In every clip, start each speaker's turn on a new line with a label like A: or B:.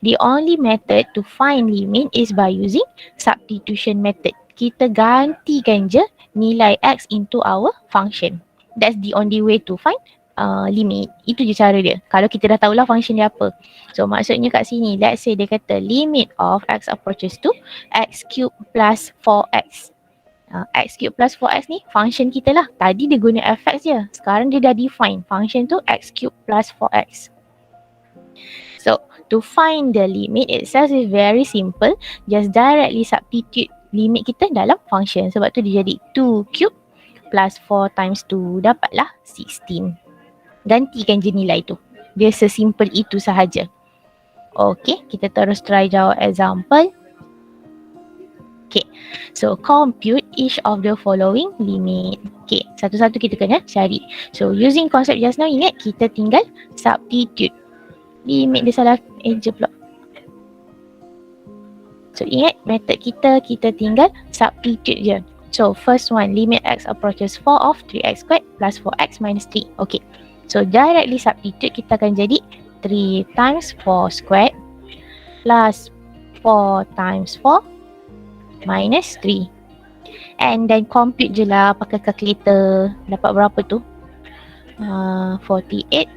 A: The only method to find limit is by using substitution method. Kita gantikan je nilai x into our function. That's the only way to find limit. Itu je cara dia. Kalau kita dah tahulah function dia apa. So maksudnya kat sini, let's say dia kata limit of x approaches to x cube plus 4x. X cube plus 4x ni function kita lah. Tadi dia guna fx je. Sekarang dia dah define function tu x cube plus 4x. So to find the limit itself is very simple. Just directly substitute limit kita dalam function. Sebab tu dia jadi 2 cube plus 4 times 2. Dapatlah 16. Gantikan je nilai tu. Dia sesimpel itu sahaja. Okay, kita terus try jawab example. Okay, so compute each of the following limit. Okay, satu-satu kita kena cari. So using concept just now, ingat kita tinggal substitute. Limit dia salah je pula. So ingat method kita tinggal substitute je. So first one, limit x approaches 4 of 3x squared plus 4x minus 3. Okay, so directly substitute kita akan jadi 3 times 4 squared plus 4 times 4 minus 3. And then compute je lah pakai calculator. Dapat berapa tu? 48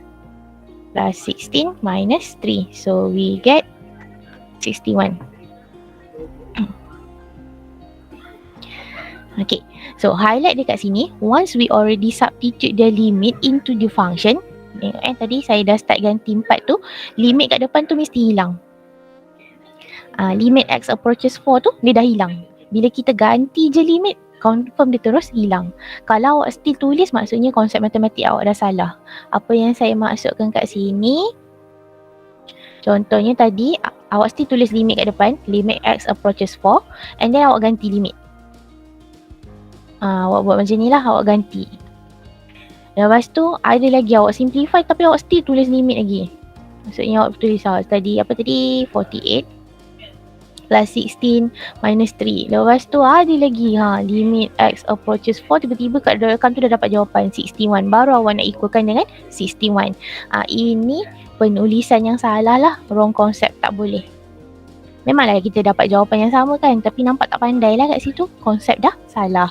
A: plus 16 minus 3. So we get 61. Okay, so highlight dekat sini. Once we already substitute the limit into the function, tadi saya dah start ganti 4 tu, limit kat depan tu mesti hilang. Limit x approaches 4 tu dia dah hilang. Bila kita ganti je limit, confirm dia terus hilang. Kalau awak still tulis, maksudnya konsep matematik awak dah salah. Apa yang saya maksudkan kat sini, contohnya tadi awak still tulis limit kat depan, limit x approaches 4, and then awak ganti limit. Awak buat macam ni lah, awak ganti. Lepas tu ada lagi awak simplify tapi awak still tulis limit lagi. Maksudnya awak tulis tadi apa tadi, 48 plus 16 minus 3. Lepas tu ada lagi limit x approaches 4, tiba-tiba kat belakang tu dah dapat jawapan 61. Baru awak nak equalkan dengan 61. Ini penulisan yang salah lah, wrong concept, tak boleh. Memanglah kita dapat jawapan yang sama kan, tapi nampak tak pandai lah kat situ, konsep dah salah.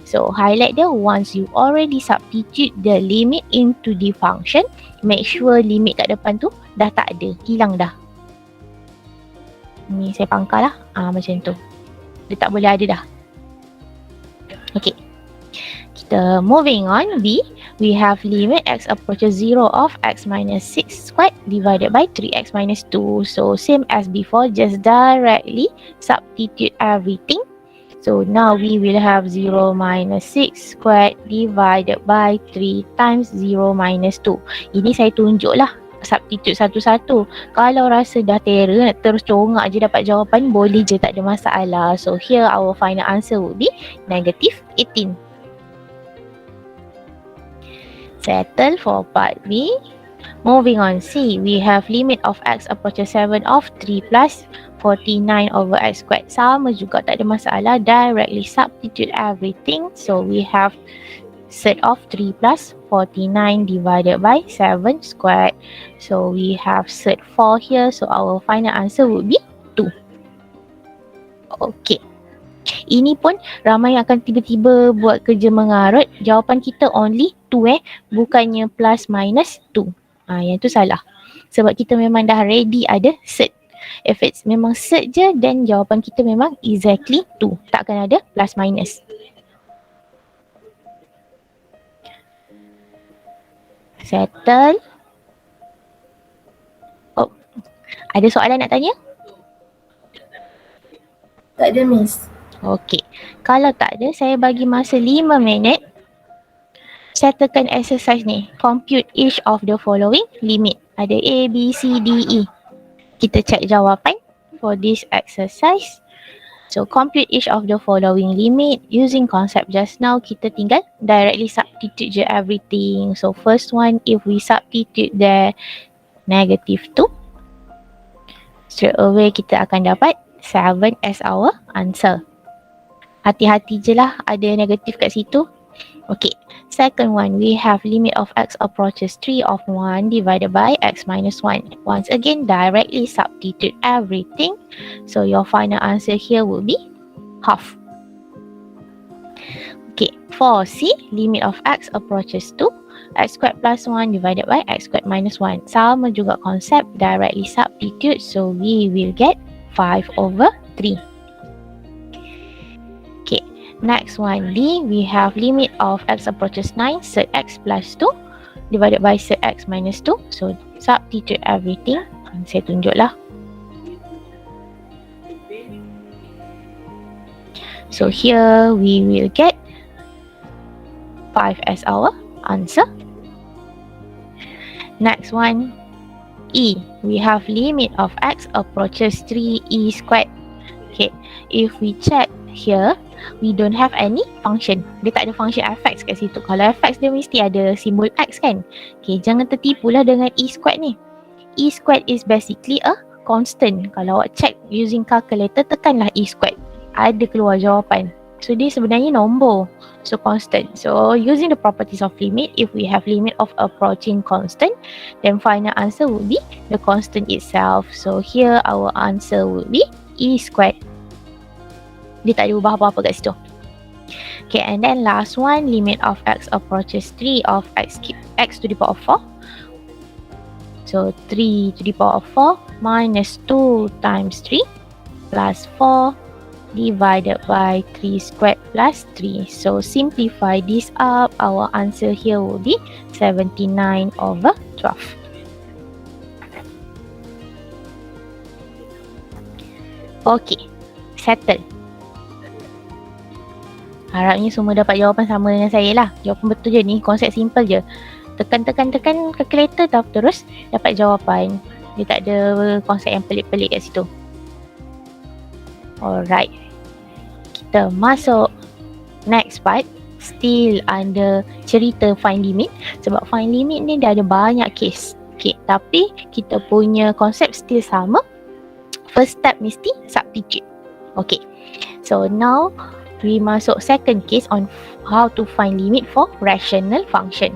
A: So highlight dia, once you already substitute the limit into the function, make sure limit kat depan tu dah tak ada, hilang dah. Ni saya pangkal lah, macam tu. Dia tak boleh ada dah. Okay, kita moving on. B, we have limit x approaches 0 of x minus 6 squared divided by 3x minus 2. So same as before, just directly substitute everything. So now we will have 0 minus 6 squared divided by 3 times 0 minus 2. Ini saya tunjuk lah substitute satu-satu. Kalau rasa dah terror, nak terus congak je dapat jawapan, boleh je, tak ada masalah. So here our final answer would be negative 18. Settle for part B. Moving on, C, we have limit of x approaches 7 of 3 plus 49 over x squared. Sama juga, tak ada masalah. Directly substitute everything. So we have set of 3 plus 49 divided by 7 squared. So we have set 4 here. So our final answer would be 2. Okay. Ini pun ramai akan tiba-tiba buat kerja mengarut. Jawapan kita only 2 bukannya plus minus 2. Yang tu salah. Sebab kita memang dah ready ada set. If it's memang set je, then jawapan kita memang exactly 2. Takkan ada plus minus. Settle. Oh, ada soalan nak tanya?
B: Tak ada, Miss.
A: Okey. Kalau tak ada, saya bagi masa 5 minit. Settlekan exercise ni. Compute each of the following limit. Ada A, B, C, D, E. Kita check jawapan for this exercise. So compute each of the following limit. Using concept just now, kita tinggal directly substitute je everything. So first one, if we substitute the negative 2, straight away kita akan dapat 7 as our answer. Hati-hati je lah ada negatif kat situ. Okay, second one, we have limit of x approaches 3 of 1 divided by x minus 1. Once again, directly substitute everything. So your final answer here will be half. Okay, for C, limit of x approaches to x squared plus 1 divided by x squared minus 1. Sama juga konsep, directly substitute. So we will get 5 over 3. Next one, D, we have limit of x approaches 9, set x plus 2 divided by set x minus 2. So, substitute everything. Saya tunjuklah. So, here we will get 5 as our answer. Next one, E, we have limit of x approaches 3e squared. Okay, if we check here, we don't have any function. Dia tak ada function fx kat situ. Kalau fx dia mesti ada simbol x kan. Okay, jangan tertipulah dengan e squared ni. E squared is basically a constant. Kalau awak check using calculator, tekanlah e squared. Ada keluar jawapan. So, dia sebenarnya nombor. So, constant. So, using the properties of limit, if we have limit of approaching constant, then final answer would be the constant itself. So, here our answer would be e squared. Dia tak ada ubah apa-apa kat situ. Okay, and then last one, limit of x approaches 3 of x to the power of 4. So, 3 to the power of 4 minus 2 times 3 plus 4 divided by 3 squared plus 3. So, simplify this up. Our answer here will be 79 over 12. Okay, settle. Harapnya semua dapat jawapan sama dengan saya lah. Jawapan betul je ni, konsep simple je. Tekan calculator terus dapat jawapan. Dia tak ada konsep yang pelik-pelik kat situ. Alright. Kita masuk next part. Still under cerita find limit. Sebab find limit ni dia ada banyak case. Okay, tapi kita punya konsep still sama. First step mesti substitute. Okay. So now we masuk second case on how to find limit for rational function.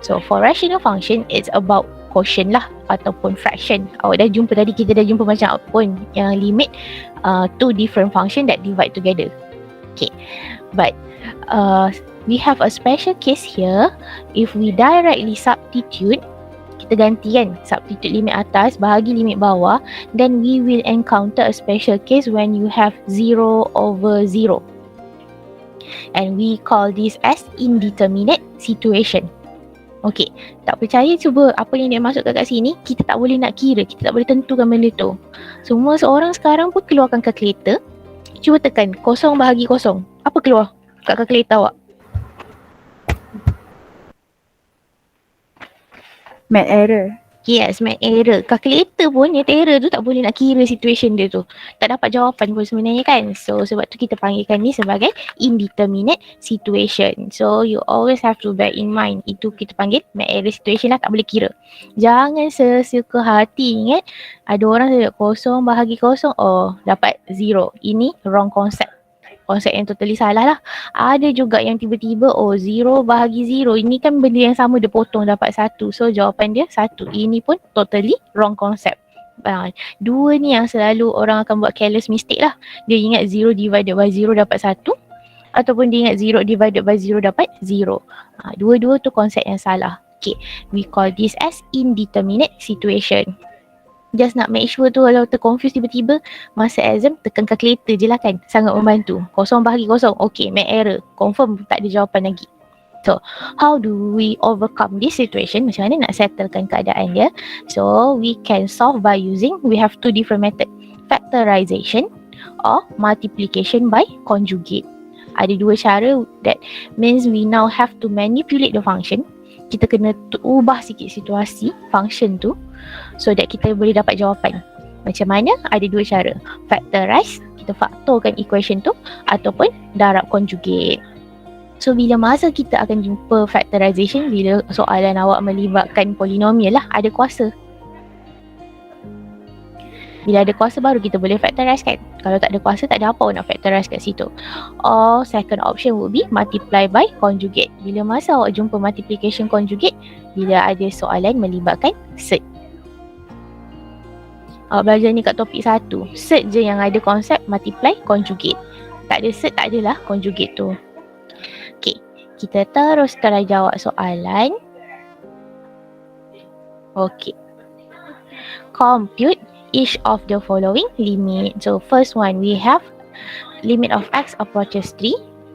A: So for rational function, it's about quotient lah ataupun fraction. Awak dah jumpa tadi, kita dah jumpa macam apa pun yang limit two different function that divide together. Okay, but we have a special case here. If we directly substitute, kita ganti kan, substitute limit atas bahagi limit bawah, then we will encounter a special case when you have 0 over 0. And we call this as indeterminate situation. Okay, tak percaya cuba apa yang dia masukkan kat sini. Kita tak boleh nak kira, kita tak boleh tentukan benda tu. Semua seorang sekarang pun keluarkan kalkulator. Cuba tekan 0 bahagi 0. Apa keluar kat kalkulator awak?
B: Math error.
A: Yes, math error. Calculator pun yang error tu tak boleh nak kira situation dia tu. Tak dapat jawapan pun sebenarnya kan. So sebab tu kita panggilkan ni sebagai indeterminate situation. So you always have to bear in mind. Itu kita panggil math error situation lah, tak boleh kira. Jangan sesuka hati ingat. Ada orang cakap 0 bahagi 0, oh dapat 0. Ini wrong concept. Konsep yang totally salah lah. Ada juga yang tiba-tiba 0 bahagi 0. Ini kan benda yang sama, dia potong dapat 1. So jawapan dia 1. Ini pun totally wrong concept. Dua ni yang selalu orang akan buat careless mistake lah. Dia ingat 0 divided by 0 dapat 1. Ataupun dia ingat 0 divided by 0 dapat 0. Dua-dua tu konsep yang salah. Okay, we call this as indeterminate situation. Just nak make sure tu kalau terconfuse tiba-tiba masa exam, tekan calculator je lah kan. Sangat membantu. 0 bahagi 0. Okay, math error. Confirm tak ada jawapan lagi. So, how do we overcome this situation? Macam mana nak settlekan keadaan dia? So, we can solve by using, we have two different method. Factorization or multiplication by conjugate. Ada dua cara. That means we now have to manipulate the function. Kita kena ubah sikit situasi function tu so that kita boleh dapat jawapan. Macam mana? Ada dua cara. Factorize, kita faktorkan equation tu, ataupun darab conjugate. So bila masa kita akan jumpa factorization, bila soalan awak melibatkan polinomial lah, ada kuasa. Bila ada kuasa baru kita boleh factorize kan. Kalau tak ada kuasa tak ada apa nak factorize kat situ. Or second option would be multiply by conjugate. Bila masa awak jumpa multiplication conjugate? Bila ada soalan melibatkan cert. Awak belajar ni kat topik 1. Cert je yang ada konsep multiply conjugate. Tak ada cert tak adalah conjugate tu. Okay, kita terus try jawab soalan. Okay. Compute each of the following limit. So first one we have limit of x approaches 3,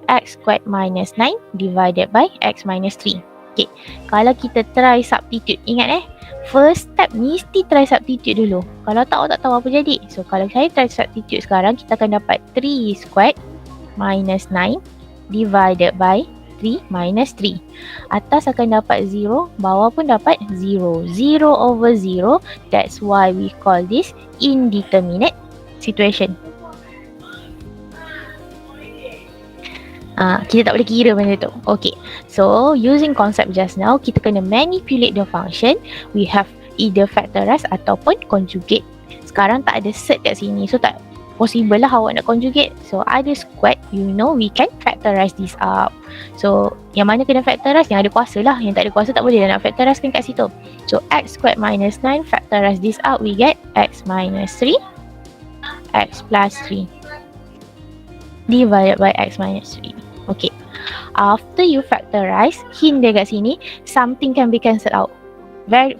A: x squared minus 9 divided by x minus 3. Okay, kalau kita try substitute, ingat first step mesti try substitute dulu. Kalau tak, awak tak tahu apa jadi. So kalau saya try substitute sekarang, kita akan dapat 3 squared minus 9 divided by 3 minus 3. Atas akan dapat 0, bawah pun dapat 0. 0 over 0, that's why we call this indeterminate situation. Kita tak boleh kira benda tu. Okay, so using concept just now, kita kena manipulate the function. We have either factorize ataupun conjugate. Sekarang tak ada cert kat sini, so tak possible lah awak nak conjugate. So ada squared, you know we can factorize this up. So yang mana kena factorize? Yang ada kuasa lah. Yang tak ada kuasa tak boleh nak factorize kan kat situ. So x squared minus 9, factorize this out, we get x minus 3, x plus 3 divided by x minus 3. Okay, after you factorize, hint dia kat sini, something can be cancelled out.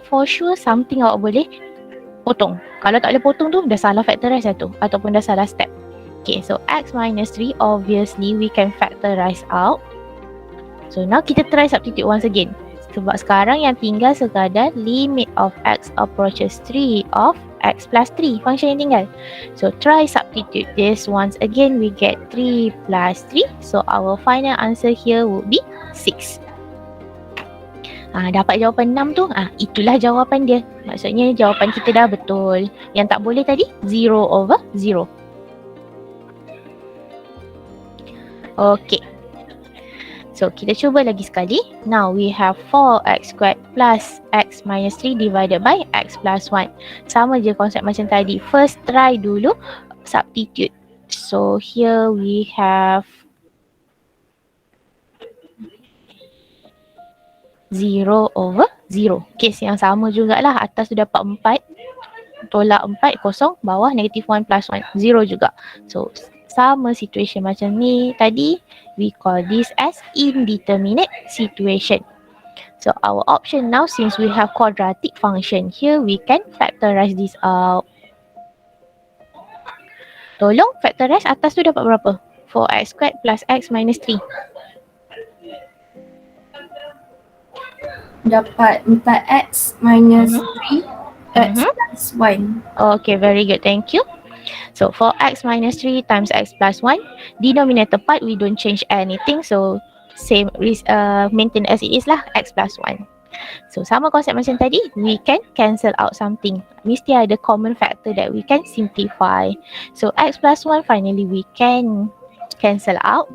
A: For sure something awak boleh potong. Kalau tak boleh potong tu, dah salah factorize lah tu, ataupun dah salah step. Okay, so x minus 3, obviously we can factorize out. So now kita try substitute once again. Sebab sekarang yang tinggal sekadar limit of x approaches 3 of x plus 3, function yang tinggal. So try substitute this once again, we get 3 plus 3. So our final answer here would be 6. Dapat jawapan 6 tu, itulah jawapan dia. Maksudnya jawapan kita dah betul. Yang tak boleh tadi, 0 over 0. Okay. So kita cuba lagi sekali. Now we have 4x squared plus x minus 3 divided by x plus 1. Sama je konsep macam tadi. First try dulu substitute. So here we have 0 over 0. Case yang sama jugalah. Atas tu dapat 4. Tolak 4, kosong. Bawah negative 1 plus 1. 0 juga. So sama situation macam ni tadi. We call this as indeterminate situation. So our option now, since we have quadratic function here, we can factorize this out. Tolong factorize atas tu dapat berapa? 4x squared plus x minus 3.
B: Dapat 4x minus 3 x plus 1.
A: Okay, very good. Thank you. So 4x minus 3 times x plus 1. Denominator part we don't change anything. So same maintain as it is lah, x plus 1. So sama konsep macam tadi, we can cancel out something. Mesti ada common factor that we can simplify. So x plus 1 finally we can cancel out.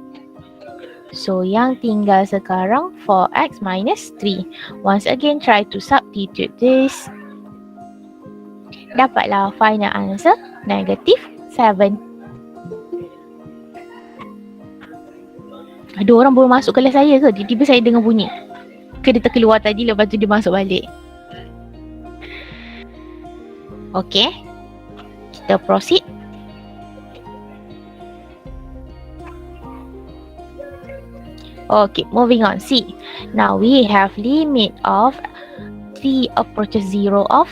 A: So yang tinggal sekarang 4x minus 3. Once again try to substitute this. Dapatlah final answer negative 7. Ada orang baru masuk kelas saya ke? Tiba-tiba saya dengar bunyi. Ke dia terkeluar tadi lepas tu dia masuk balik. Okay. Kita proceed. Okay, moving on. See. Now we have limit of 3 approaches 0 of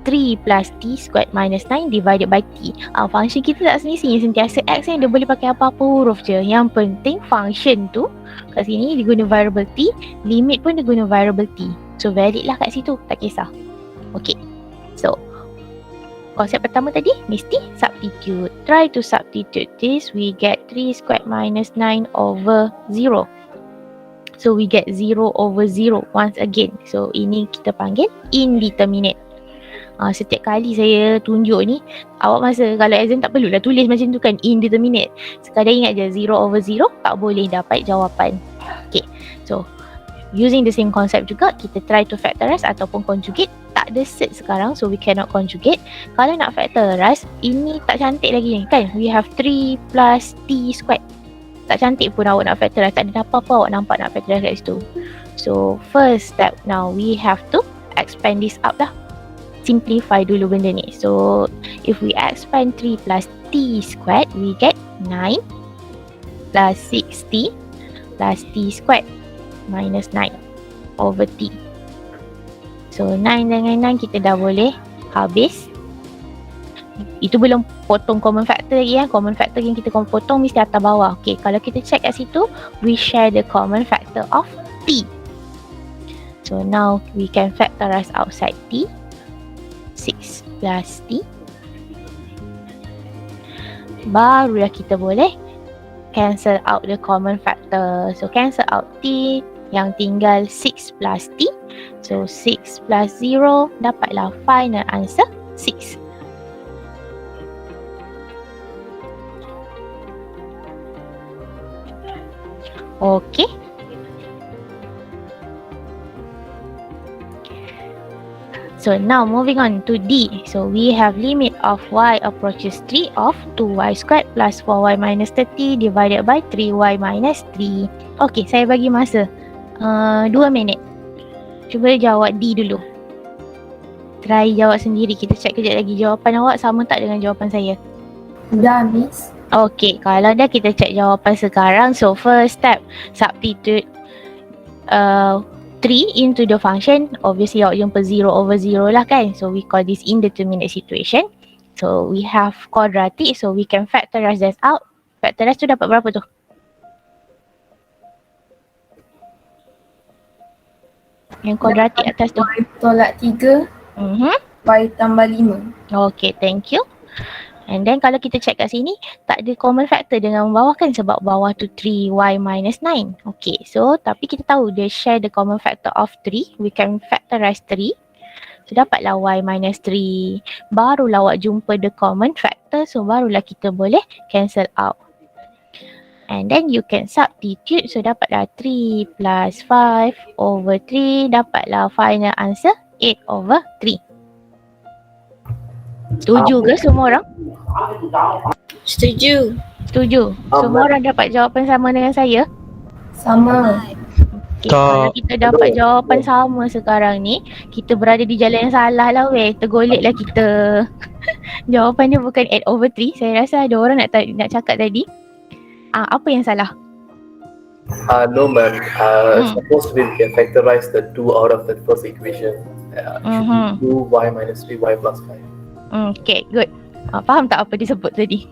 A: 3 plus t squared minus 9 divided by t. Function kita tak semestinya sentiasa x yang dia boleh pakai apa-apa huruf je. Yang penting function tu kat sini dia guna variable t, limit pun dia guna variable t. So valid lah kat situ, tak kisah. Okay. So konsep pertama tadi mesti substitute. Try to substitute this, we get 3 squared minus 9 over 0. So we get 0 over 0 once again. So ini kita panggil indeterminate. Setiap kali saya tunjuk ni, awak masa kalau exam tak perlulah tulis macam tu kan, indeterminate. Sekadar ingat je 0 over 0 tak boleh dapat jawapan. Okay, so using the same concept juga, kita try to factorize ataupun conjugate, tak tak ada set sekarang, so we cannot conjugate. Kalau nak factorize, ini tak cantik lagi ni kan. We have 3 plus t squared. Tak cantik pun awak nak factorize. Tak ada apa-apa awak nampak nak factorize kat situ. So first step now, we have to expand this up lah. Simplify dulu benda ni. So if we expand 3 plus t squared, we get 9 plus 6t plus t squared minus 9 over t. So 9 dengan 9 kita dah boleh habis. Itu belum potong common factor lagi ya. Common factor yang kita potong mesti atas bawah. Okay, kalau kita check kat situ, we share the common factor of t. So now we can factorize outside t. 6 plus t. Barulah kita boleh cancel out the common factor. So cancel out t, yang tinggal 6 plus t. So 6 plus 0, dapatlah final answer 6. Okay. So now moving on to D. So we have limit of y approaches 3 of 2y squared plus 4y minus 30 divided by 3y minus 3. Okay, saya bagi masa 2 minit. Cuba jawab D dulu. Try jawab sendiri. Kita check kejap lagi jawapan awak sama tak dengan jawapan saya.
B: Dah, Miss.
A: Okay, kalau dah kita check jawapan sekarang. So first step, substitute 3 into the function. Obviously awak jumpa 0 over 0 lah kan. So we call this indeterminate situation. So we have quadratic, so we can factorize this out. Factorize tu dapat berapa tu? Yang quadratic atas tu.
B: Y tolak 3, y tambah 5.
A: Okay, thank you. And then kalau kita check kat sini, tak ada common factor dengan bawah kan, sebab bawah tu 3y minus 9. Okay, so tapi kita tahu dia share the common factor of 3. We can factorize 3. So dapatlah y minus 3. Barulah awak jumpa the common factor. So barulah kita boleh cancel out. And then you can substitute. So dapatlah 3 plus 5 over 3. Dapatlah final answer 8 over 3. Setuju ke semua orang?
C: Setuju.
A: Setuju. Semua orang dapat jawapan sama dengan saya?
B: Sama.
A: Okay, kalau kita dapat jawapan sama sekarang ni, kita berada di jalan yang salah lah weh. Tergolek lah kita. Jawapannya bukan 8 over 3. Saya rasa ada orang nak cakap tadi. Apa yang salah?
D: No ma'am. Supposed to be we can factorize the 2 out of the first equation. Should be 2y minus 3y plus 5.
A: Okay, good. Faham tak apa dia sebut tadi?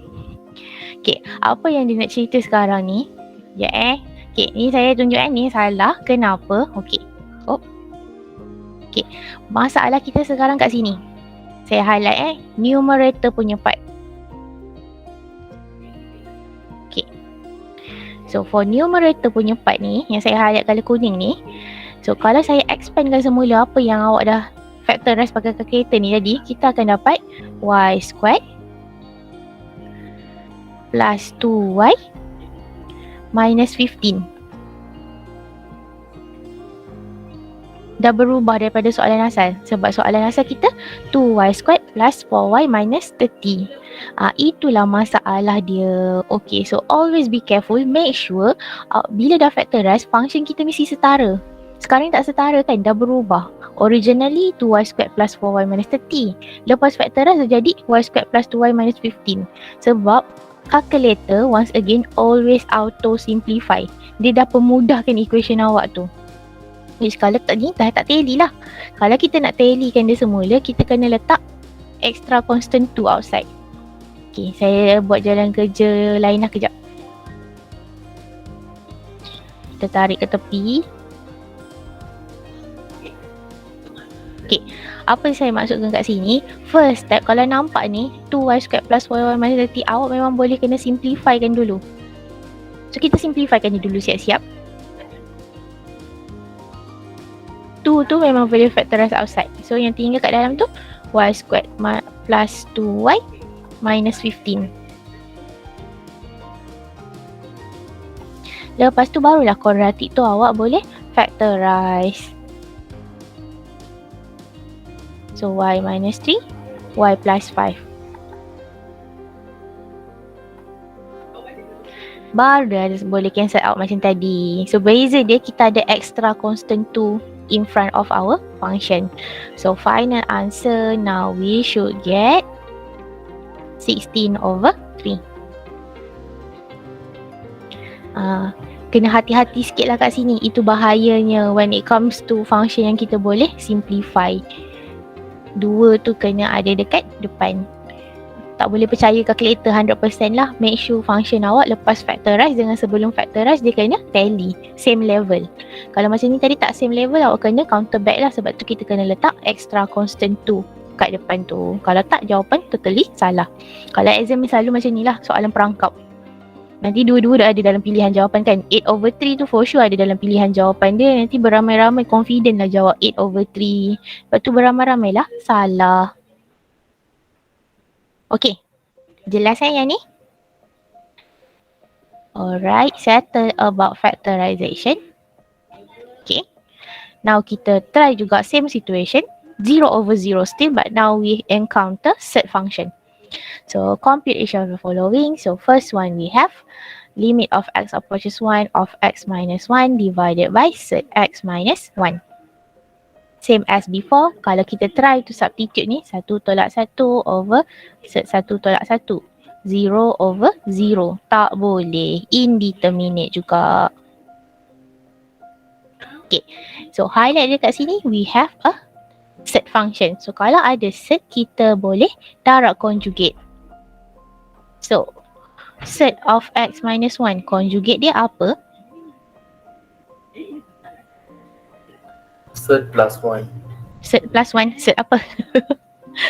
A: Okay, apa yang dia nak cerita sekarang ni? Okay, ni saya tunjuk ni salah. Kenapa? Okay. Okay, masalah kita sekarang kat sini. Saya highlight numerator punya part. Okay. So for numerator punya part ni, yang saya highlight color kuning ni. So kalau saya expandkan semula apa yang awak dah factorize pakai calculator ni tadi, kita akan dapat y squared plus 2y minus 15. Dah berubah daripada soalan asal. Sebab soalan asal kita 2y squared plus 4y minus 30. Itulah masalah dia. Okay, so always be careful. Make sure bila dah factorize, function kita mesti setara. Sekarang tak setara kan, dah berubah. Originally 2y squared plus 4y minus 30. Lepas factorize dah jadi y squared plus 2y minus 15. Sebab calculator once again always auto simplify. Dia dah pemudahkan equation awak tu. Which kalau tadi dah tak tally lah. Kalau kita nak tallykan dia semula, kita kena letak extra constant 2 outside. Okay, saya buat jalan kerja lain lah kejap. Kita tarik ke tepi. Okay, apa yang saya maksudkan kat sini, first step kalau nampak ni 2y squared plus 4y minus 30, awak memang boleh kena simplifykan dulu. So kita simplifykan ni dulu siap-siap. 2 tu memang boleh factorize outside. So yang tinggal kat dalam tu y squared plus 2y minus 15. Lepas tu barulah quadratic tu awak boleh factorize. So y minus 3, y plus 5. Baru dah boleh cancel out macam tadi. So beza dia, kita ada extra constant 2 in front of our function. So final answer now we should get 16 over 3. Kena hati-hati sikit lah kat sini. Itu bahayanya when it comes to function yang kita boleh simplify. 2 tu kena ada dekat depan. Tak boleh percaya calculator 100% lah. Make sure function awak lepas factorize dengan sebelum factorize dia kena tally, same level. Kalau macam ni tadi tak same level, awak kena counter back lah. Sebab tu kita kena letak extra constant 2 kat depan tu. Kalau tak, jawapan totally salah. Kalau exam ni selalu macam ni lah, soalan perangkap. Nanti dua-dua dah ada dalam pilihan jawapan kan. 8 over 3 tu for sure ada dalam pilihan jawapan dia. Nanti beramai-ramai confident lah jawab 8 over 3. Lepas tu beramai-ramai lah salah. Okay, jelas kan yang ni? Alright, settle about factorization. Okay, now kita try juga same situation. 0 over 0 still, but now we encounter surd function. So compute each of the following. So first one we have limit of x approaches 1 of x minus 1 divided by surd x minus 1. Same as before, kalau kita try to substitute ni, 1 tolak 1 over surd 1 tolak 1. 0 over 0. Tak boleh. Indeterminate juga. Okay. So highlight dia kat sini, we have a surd function. So kalau ada surd, kita boleh darab conjugate. So surd of x minus 1, conjugate dia apa?
D: Surd plus 1.
A: Surd plus 1, surd apa?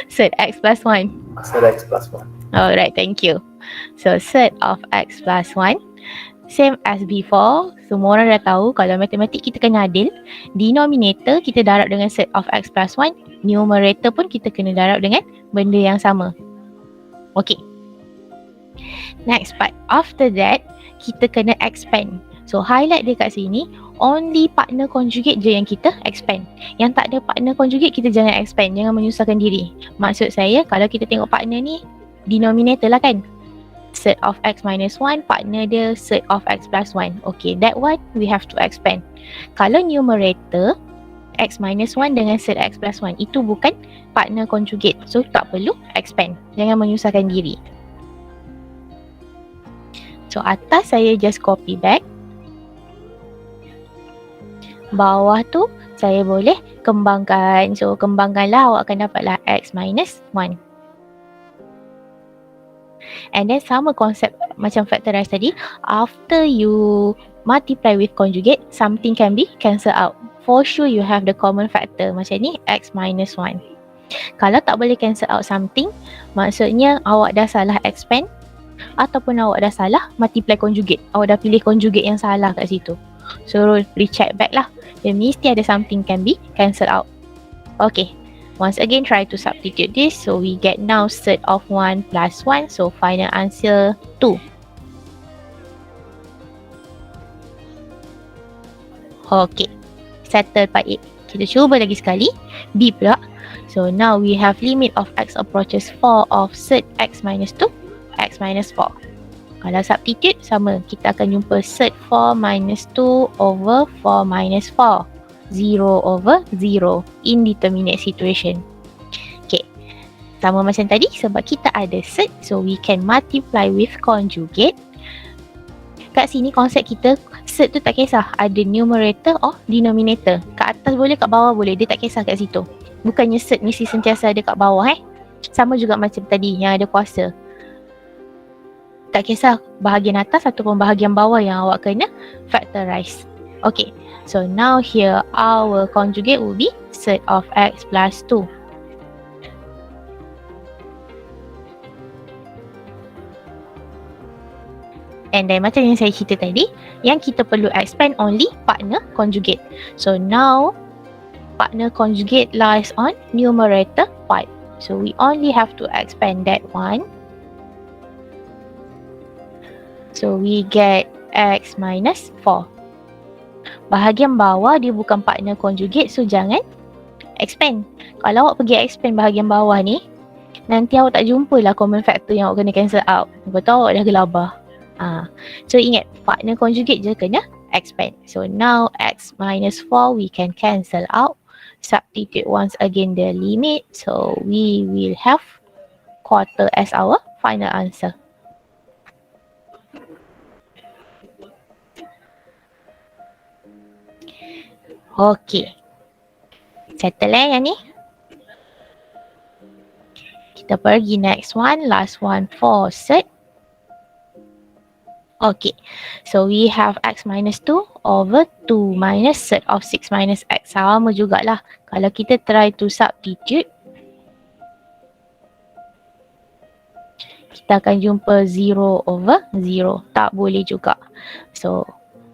A: Surd x plus 1.
D: Surd x plus 1.
A: Alright, thank you. So surd of x plus 1, same as before. Semua orang dah tahu kalau matematik kita kena adil. Denominator kita darab dengan surd of x plus 1. Numerator pun kita kena darab dengan benda yang sama. Okay. Next part. After that, kita kena expand. So highlight dia kat sini, only partner conjugate je yang kita expand. Yang tak ada partner conjugate, kita jangan expand. Jangan menyusahkan diri. Maksud saya, kalau kita tengok partner ni, denominator lah kan. Surd of x minus 1, partner dia surd of x plus 1. Okay, that one we have to expand. Kalau numerator, x minus 1 dengan surd x plus 1, itu bukan partner conjugate. So tak perlu expand. Jangan menyusahkan diri. So atas saya just copy back. Bawah tu saya boleh kembangkan. So kembangkanlah, awak akan dapatlah x minus 1. And then sama konsep macam factorize tadi. After you multiply with conjugate, something can be cancel out. For sure you have the common factor. Macam ni, x minus 1. Kalau tak boleh cancel out something, maksudnya awak dah salah expand ataupun awak dah salah multiply conjugate. Awak dah pilih conjugate yang salah kat situ. So recheck back lah. Dia mesti ada something can be cancelled out. Okay. Once again, try to substitute this. So we get now surd of 1 plus 1. So final answer 2. Okay. Settle part A. Kita cuba lagi sekali. B pula. So now we have limit of x approaches 4 of surd x minus 2, x minus 4. Kalau substitute, sama. Kita akan jumpa surd 4 minus 2 over 4 minus 4. 0 over 0. Indeterminate situation. Okay. Sama macam tadi, sebab kita ada surd, so we can multiply with conjugate. Kat sini konsep kita, surd tu tak kisah ada numerator or denominator. Kat atas boleh, kat bawah boleh. Dia tak kisah kat situ. Bukannya surd mesti sentiasa ada kat bawah Sama juga macam tadi yang ada kuasa. Tak kisah bahagian atas ataupun bahagian bawah yang awak kena factorize. Okay, so now here our conjugate will be surd of x plus 2. And then macam yang saya cerita tadi, yang kita perlu expand only partner conjugate. So now partner conjugate lies on numerator part. So we only have to expand that one. So we get x minus 4. Bahagian bawah dia bukan partner conjugate, so jangan expand. kalau awak pergi expand bahagian bawah ni, nanti awak tak jumpalah common factor yang awak kena cancel out. Betul, awak dah gelabah. So ingat, partner conjugate je kena expand. So now x minus 4 we can cancel out. Substitute once again the limit. So we will have quarter as our final answer. Okay. Settle yang ni. Kita pergi next one. Last one for cert. Okay. So we have x minus 2 over 2 minus cert of 6 minus x. Sama jugalah. Kalau kita try to substitute, kita akan jumpa 0 over 0. Tak boleh juga. So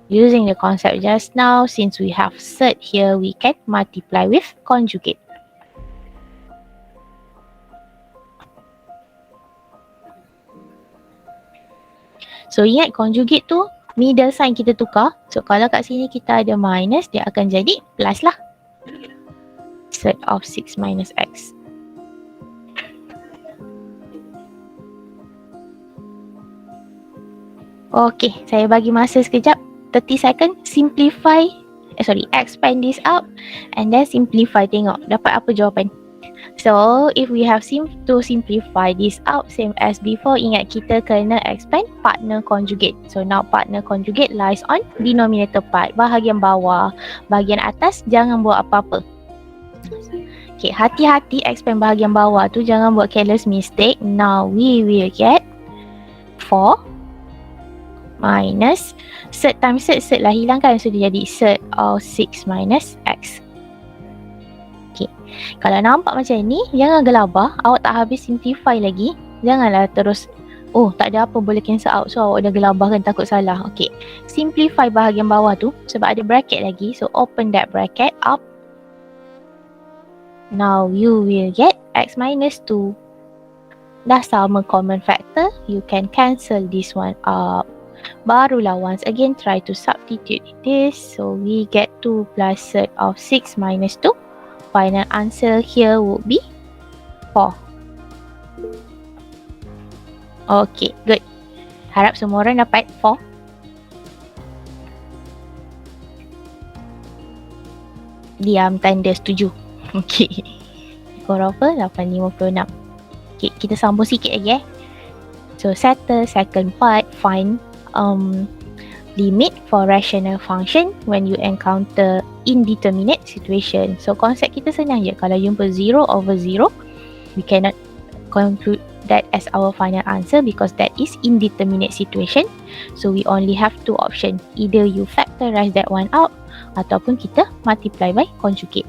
A: using the concept just now, since we have cert here, we can multiply with conjugate. So ingat conjugate tu middle sign kita tukar. So kalau kat sini kita ada minus, dia akan jadi plus lah. Cert of 6 minus x. Okay, saya bagi masa sekejap. 30 second. Expand this out and then simplify. Tengok dapat apa jawapan. So if we have to simplify this out, same as before, ingat kita kena expand partner conjugate. So now partner conjugate lies on denominator part, bahagian bawah. Bahagian atas jangan buat apa-apa. Okay, hati-hati expand bahagian bawah tu, jangan buat careless mistake. Now we will get 4 minus cert times cert lah hilangkan, so dia jadi cert of 6 minus x. Okay, kalau nampak macam ni, jangan gelabah. Awak tak habis simplify lagi. Janganlah terus, oh tak ada apa, boleh cancel out. So awak dah gelabah kan, takut salah. Okay, simplify bahagian bawah tu sebab ada bracket lagi. So open that bracket up. Now you will get x minus 2. Dah sama common factor, you can cancel this one up. Barulah once again try to substitute this. So we get 2 plus cert of 6 minus 2. Final answer here would be 4. Okay, good. Harap semua orang dapat 4. Diam tanda setuju. Okay. Skor apa? 856. Okay, kita sambung sikit lagi So settle second part. Find limit for rational function when you encounter indeterminate situation. So konsep kita senang je. Kalau jumpa 0 over 0, we cannot conclude that as our final answer because that is indeterminate situation. So we only have two options. Either you factorize that one out ataupun kita multiply by conjugate.